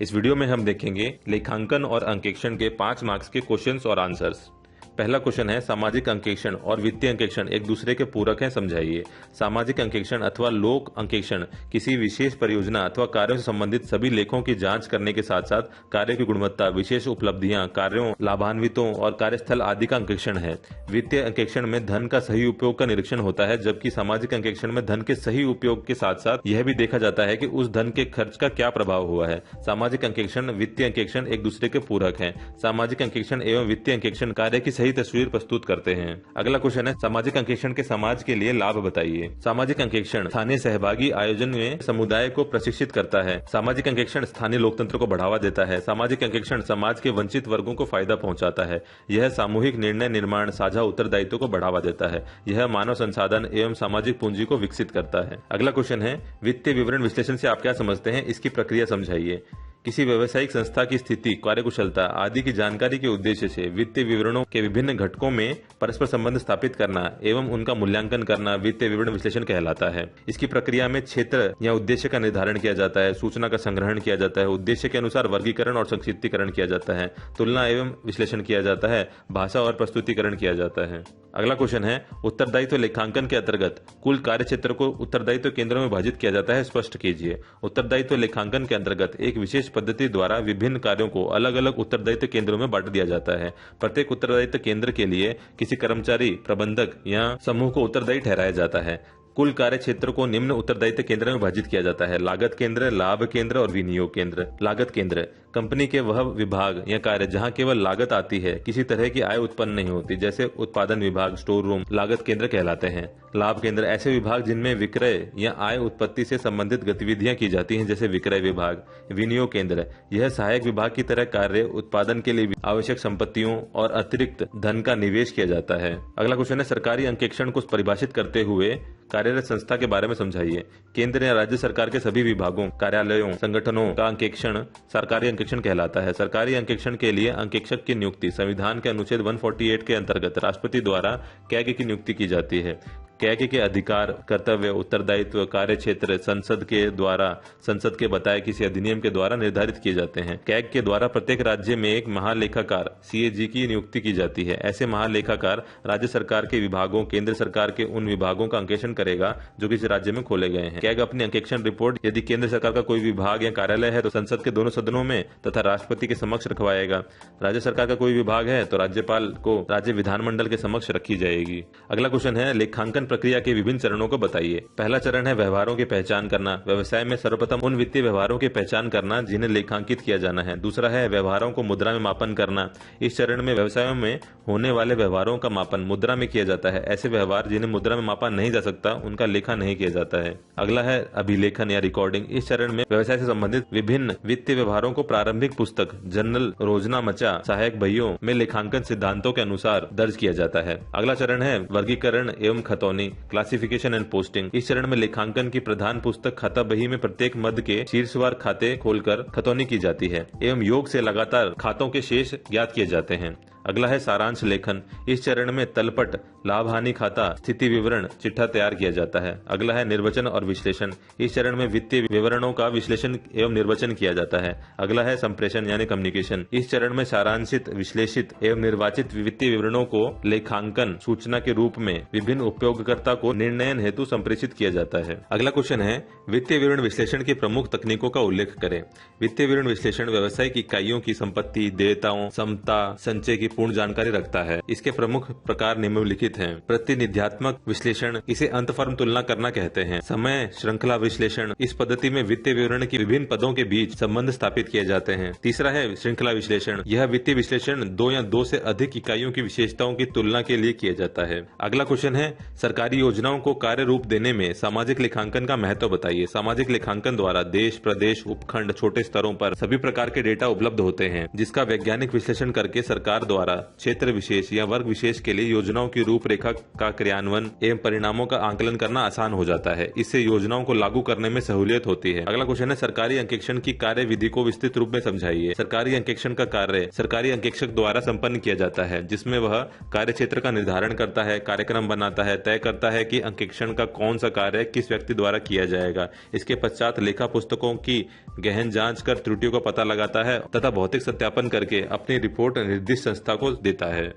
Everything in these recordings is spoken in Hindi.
इस वीडियो में हम देखेंगे लेखांकन और अंकेक्षण के 5 मार्क्स के क्वेश्चंस और आंसर्स। पहला क्वेश्चन है, सामाजिक अंकेक्षण और वित्तीय अंकेक्षण एक दूसरे के पूरक हैं, समझाइए। सामाजिक अंकेक्षण अथवा लोक अंकेक्षण किसी विशेष परियोजना अथवा कार्यों से संबंधित सभी लेखों की जांच करने के साथ साथ कार्य की गुणवत्ता, विशेष उपलब्धियां, कार्यों, लाभान्वितों और कार्यस्थल आदि का अंकेक्षण है। वित्तीय अंकेक्षण में धन का सही उपयोग का निरीक्षण होता है, जबकि सामाजिक अंकेक्षण में धन के सही उपयोग के साथ साथ यह भी देखा जाता है कि उस धन के खर्च का क्या प्रभाव हुआ है। सामाजिक अंकेक्षण, वित्तीय अंकेक्षण एक दूसरे के पूरक हैं। सामाजिक अंकेक्षण एवं वित्तीय अंकेक्षण कार्य की सही तस्वीर प्रस्तुत करते हैं। अगला क्वेश्चन है, सामाजिक अंकेक्षण के समाज के लिए लाभ बताइए। सामाजिक अंकेक्षण स्थानीय सहभागी आयोजन में समुदाय को प्रशिक्षित करता है। सामाजिक अंकेक्षण स्थानीय लोकतंत्र को बढ़ावा देता है। सामाजिक अंकेक्षण समाज के वंचित वर्गों को फायदा पहुंचाता है। यह सामूहिक निर्णय निर्माण, साझा उत्तरदायित्व को बढ़ावा देता है। यह मानव संसाधन एवं सामाजिक पूंजी को विकसित करता है। अगला क्वेश्चन है, वित्तीय विवरण विश्लेषण से आप क्या समझते हैं, इसकी प्रक्रिया समझाइए। किसी व्यवसायिक संस्था की स्थिति, कार्यकुशलता आदि की जानकारी के उद्देश्य से वित्तीय विवरणों के विभिन्न घटकों में परस्पर संबंध स्थापित करना एवं उनका मूल्यांकन करना वित्तीय विवरण विश्लेषण कहलाता है। इसकी प्रक्रिया में क्षेत्र या उद्देश्य का निर्धारण किया जाता है, सूचना का संग्रहण किया जाता है, उद्देश्य के अनुसार वर्गीकरण और संक्षिप्तीकरण किया जाता है, तुलना एवं विश्लेषण किया जाता है, भाषा और प्रस्तुतिकरण किया जाता है। अगला क्वेश्चन है, उत्तरदायित्व लेखांकन के अंतर्गत कुल कार्य क्षेत्र को उत्तरदायित्व केंद्रों में विभाजित किया जाता है, स्पष्ट कीजिए। उत्तरदायित्व लेखांकन के अंतर्गत एक विशेष पद्धति द्वारा विभिन्न कार्यों को अलग अलग उत्तरदायित्व केंद्रों में बांट दिया जाता है। प्रत्येक उत्तरदायित्व केंद्र के लिए किसी कर्मचारी, प्रबंधक या समूह को उत्तरदायी ठहराया जाता है। कुल कार्य क्षेत्र को निम्न उत्तरदायित्व केंद्र में विभाजित किया जाता है: लागत केंद्र, लाभ केंद्र और विनियोग केंद्र। लागत केंद्र कंपनी के वह विभाग या कार्य जहां केवल लागत आती है, किसी तरह की आय उत्पन्न नहीं होती, जैसे उत्पादन विभाग, स्टोर रूम, लागत केंद्र कहलाते हैं। लाभ केंद्र ऐसे विभाग जिनमें विक्रय या आय उत्पत्ति से संबंधित गतिविधियां की जाती हैं, जैसे विक्रय विभाग। विनियोग केंद्र यह सहायक विभाग की तरह कार्य उत्पादन के लिए आवश्यक संपत्तियों और अतिरिक्त धन का निवेश किया जाता है। अगला क्वेश्चन है, सरकारी अंकेक्षण को परिभाषित करते हुए कार्यरत संस्था के बारे में समझाइए। केंद्र या राज्य सरकार के सभी विभागों, कार्यालयों, संगठनों का अंकेक्षण सरकारी अंकेक्षण कहलाता है। सरकारी अंकेक्षण के लिए अंकेक्षक की नियुक्ति संविधान के अनुच्छेद 148 के अंतर्गत राष्ट्रपति द्वारा कैग की नियुक्ति की जाती है। कैग के अधिकार, कर्तव्य, उत्तरदायित्व, कार्य क्षेत्र संसद के बताए किसी अधिनियम के द्वारा निर्धारित किए जाते हैं। कैग के द्वारा प्रत्येक राज्य में एक महालेखाकार सीएजी की नियुक्ति की जाती है। ऐसे महालेखाकार राज्य सरकार के विभागों, केंद्र सरकार के उन विभागों का अंकेक्षण करेगा जो किसी राज्य में खोले गए हैं। कैग अपनी अंकेक्षण रिपोर्ट यदि केंद्र सरकार का कोई विभाग या कार्यालय है तो संसद के दोनों सदनों में तथा राष्ट्रपति के समक्ष रखवाएगा। राज्य सरकार का कोई विभाग है तो राज्यपाल को राज्य विधानमंडल के समक्ष रखी जाएगी। अगला क्वेश्चन है, लेखांकन प्रक्रिया के विभिन्न चरणों को बताइए। पहला चरण है व्यवहारों की पहचान करना। व्यवसाय में सर्वप्रथम उन वित्तीय व्यवहारों की पहचान करना जिन्हें लेखांकित किया जाना है। दूसरा है व्यवहारों को मुद्रा में मापन करना। इस चरण में व्यवसायों में होने वाले व्यवहारों का मापन मुद्रा में किया जाता है। ऐसे व्यवहार जिन्हें मुद्रा में मापा नहीं जा सकता, उनका लेखा नहीं किया जाता है। अगला है अभिलेखन या रिकॉर्डिंग। इस चरण में व्यवसाय से संबंधित विभिन्न वित्तीय व्यवहारों को प्रारंभिक पुस्तक, जर्नल, रोजना मचा, सहायक बहियों में लेखांकन सिद्धांतों के अनुसार दर्ज किया जाता है। अगला चरण है वर्गीकरण एवं खतौनी, क्लासिफिकेशन एंड पोस्टिंग। इस चरण में लेखांकन की प्रधान पुस्तक खाता बही में प्रत्येक मद के शीर्षवार खाते खोलकर खतौनी की जाती है एवं योग से लगातार खातों के शेष ज्ञात किए जाते हैं। अगला है सारांश लेखन। इस चरण में तलपट, लाभ हानि खाता, स्थिति विवरण, चिट्ठा तैयार किया जाता है। अगला है निर्वचन और विश्लेषण। इस चरण में वित्तीय विवरणों का विश्लेषण एवं निर्वचन किया जाता है। अगला है संप्रेषण यानी कम्युनिकेशन। इस चरण में सारांशित, विश्लेषित एवं निर्वाचित वित्तीय विवरणों को लेखांकन सूचना के रूप में विभिन्न उपयोगकर्ता को निर्णयन हेतु संप्रेषित किया जाता है। अगला क्वेश्चन है, वित्तीय विवरण विश्लेषण की प्रमुख तकनीकों का उल्लेख करें। वित्तीय विवरण विश्लेषण व्यवसायिक इकाइयों की संपत्ति, देयताओं, समता, संचय की पूर्ण जानकारी रखता है। इसके प्रमुख प्रकार निम्नलिखित हैं। प्रतिनिध्यात्मक विश्लेषण, इसे अंतफर्म तुलना करना कहते हैं। समय श्रृंखला विश्लेषण, इस पद्धति में वित्तीय विवरण की विभिन्न पदों के बीच संबंध स्थापित किए जाते हैं। तीसरा है श्रृंखला विश्लेषण। यह वित्तीय विश्लेषण दो या दो से अधिक इकाइयों की विशेषताओं की तुलना के लिए किया जाता है। अगला क्वेश्चन है, सरकारी योजनाओं को कार्य रूप देने में सामाजिक लेखांकन का महत्व बताइए। सामाजिक लेखांकन द्वारा देश, प्रदेश, उपखंड, छोटे स्तरों पर सभी प्रकार के डेटा उपलब्ध होते हैं, जिसका वैज्ञानिक विश्लेषण करके सरकार द्वारा द्वारा क्षेत्र विशेष या वर्ग विशेष के लिए योजनाओं की रूपरेखा का क्रियान्वयन एवं परिणामों का आकलन करना आसान हो जाता है। इससे योजनाओं को लागू करने में सहूलियत होती है। अगला क्वेश्चन है, सरकारी अंकेक्षण की कार्य विधि को विस्तृत रूप में समझाइए। सरकारी अंकेक्षण का कार्य सरकारी अंकेक्षक द्वारा संपन्न किया जाता है, जिसमें वह कार्य क्षेत्र का निर्धारण करता है, कार्यक्रम बनाता है, तय करता है कि अंकेक्षण का कौन सा कार्य किस व्यक्ति द्वारा किया जाएगा। इसके पश्चात लेखा पुस्तकों की गहन जांच कर त्रुटियों का पता लगाता है तथा भौतिक सत्यापन करके अपनी रिपोर्ट निर्दिष्ट संस्था को देता है।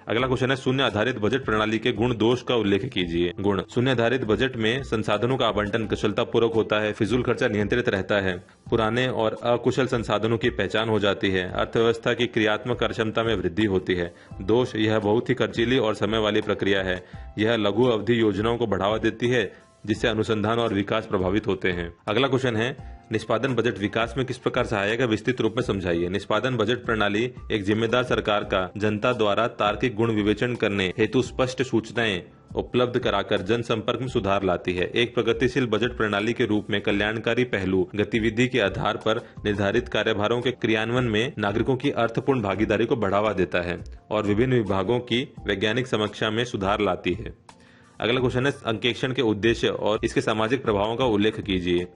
अगला क्वेश्चन है, शून्य आधारित बजट प्रणाली के गुण दोष का उल्लेख कीजिए। गुण: शून्य आधारित बजट में संसाधनों का आवंटन कुशलतापूर्वक होता है, फिजूल खर्चा नियंत्रित रहता है, पुराने और अकुशल संसाधनों की पहचान हो जाती है, अर्थव्यवस्था की क्रियात्मक कार्यक्षमता में वृद्धि होती है। दोष: यह बहुत ही खर्चीली और समय वाली प्रक्रिया है। यह लघु अवधि योजनाओं को बढ़ावा देती है, जिससे अनुसंधान और विकास प्रभावित होते हैं। अगला क्वेश्चन है, निष्पादन बजट विकास में किस प्रकार सहायक है, विस्तृत रूप में समझाइए। निष्पादन बजट प्रणाली एक जिम्मेदार सरकार का जनता द्वारा तार्किक गुण विवेचन करने हेतु स्पष्ट सूचनाएं उपलब्ध कराकर जनसंपर्क में सुधार लाती है। एक प्रगतिशील बजट प्रणाली के रूप में कल्याणकारी पहलू गतिविधि के आधार पर निर्धारित कार्यभारों के क्रियान्वयन में नागरिकों की अर्थपूर्ण भागीदारी को बढ़ावा देता है और विभिन्न विभागों की वैज्ञानिक समीक्षा में सुधार लाती है। अगला क्वेश्चन है, अंकेक्षण के उद्देश्य और इसके सामाजिक प्रभावों का उल्लेख कीजिए।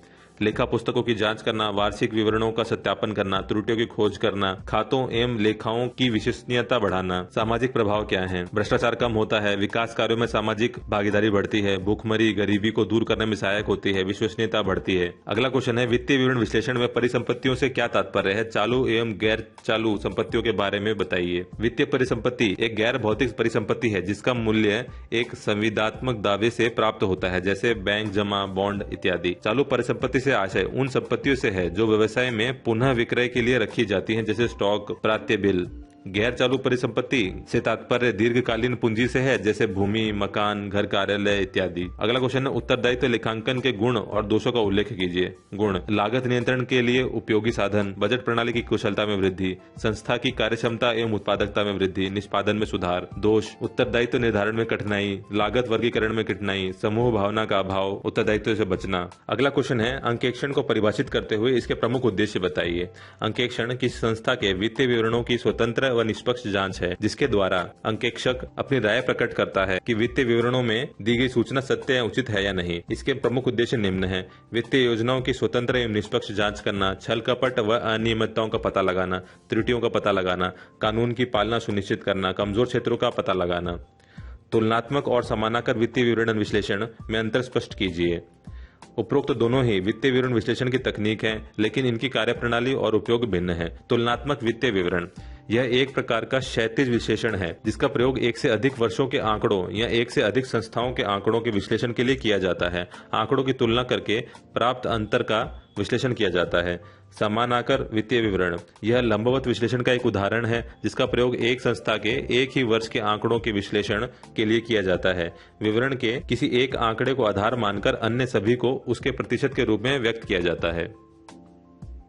लेखा पुस्तकों की जांच करना, वार्षिक विवरणों का सत्यापन करना, त्रुटियों की खोज करना, खातों एवं लेखाओं की विश्वसनीयता बढ़ाना। सामाजिक प्रभाव क्या है? भ्रष्टाचार कम होता है, विकास कार्यों में सामाजिक भागीदारी बढ़ती है, भूखमरी गरीबी को दूर करने में सहायक होती है, विश्वसनीयता बढ़ती है। अगला क्वेश्चन है, वित्तीय विवरण विश्लेषण में परिसंपत्तियों से क्या तात्पर्य है? चालू एवं गैर चालू संपत्तियों के बारे में बताइए। वित्तीय परिसंपत्ति एक गैर भौतिक परिसंपत्ति है जिसका मूल्य एक संविदात्मक दावे से प्राप्त होता है, जैसे बैंक जमा, बॉन्ड इत्यादि। चालू परिसंपत्ति से आशय उन संपत्तियों से है जो व्यवसाय में पुनः विक्रय के लिए रखी जाती हैं, जैसे स्टॉक, प्राप्य बिल। गैर चालू परिसंपत्ति से तात्पर्य दीर्घकालीन पूंजी से है, जैसे भूमि, मकान, घर, कार्यालय इत्यादि। अगला क्वेश्चन है, उत्तरदायित्व लेखांकन के गुण और दोषों का उल्लेख कीजिए। गुण: लागत नियंत्रण के लिए उपयोगी साधन, बजट प्रणाली की कुशलता में वृद्धि, संस्था की कार्यक्षमता एवं उत्पादकता में वृद्धि, निष्पादन में सुधार। दोष: उत्तरदायित्व निर्धारण में कठिनाई, लागत वर्गीकरण में कठिनाई, समूह भावना का अभाव, उत्तरदायित्व से बचना। अगला क्वेश्चन है, अंकेक्षण को परिभाषित करते हुए इसके प्रमुख उद्देश्य बताइए। अंकेक्षण किसी संस्था के वित्तीय विवरणों की स्वतंत्र व निष्पक्ष जांच है, जिसके द्वारा अंकेक्षक अपनी राय प्रकट करता है कि वित्तीय विवरणों में दी गई सूचना सत्य या उचित है या नहीं। इसके प्रमुख उद्देश्य निम्न है: वित्तीय योजनाओं की स्वतंत्र एवं निष्पक्ष जांच करना, छल कपट व अनियमितताओं का पता लगाना, त्रुटियों का पता लगाना, कानून की पालना सुनिश्चित करना, कमजोर क्षेत्रों का पता लगाना। तुलनात्मक और समानाकर वित्तीय विवरण विश्लेषण में अंतर स्पष्ट कीजिए। उपरोक्त दोनों ही वित्तीय विवरण विश्लेषण की तकनीक है, लेकिन इनकी कार्यप्रणाली और उपयोग भिन्न है। तुलनात्मक वित्तीय विवरण: यह एक प्रकार का क्षैतिज विश्लेषण है जिसका प्रयोग एक से अधिक वर्षों के आंकड़ों या एक से अधिक संस्थाओं के आंकड़ों के विश्लेषण के लिए किया जाता है। आंकड़ों की तुलना करके प्राप्त अंतर का विश्लेषण किया जाता है। समानाकर वित्तीय विवरण: यह लंबवत विश्लेषण का एक उदाहरण है जिसका प्रयोग एक संस्था के एक ही वर्ष के आंकड़ों के विश्लेषण के लिए किया जाता है। विवरण के किसी एक आंकड़े को आधार मानकर अन्य सभी को उसके प्रतिशत के रूप में व्यक्त किया जाता है।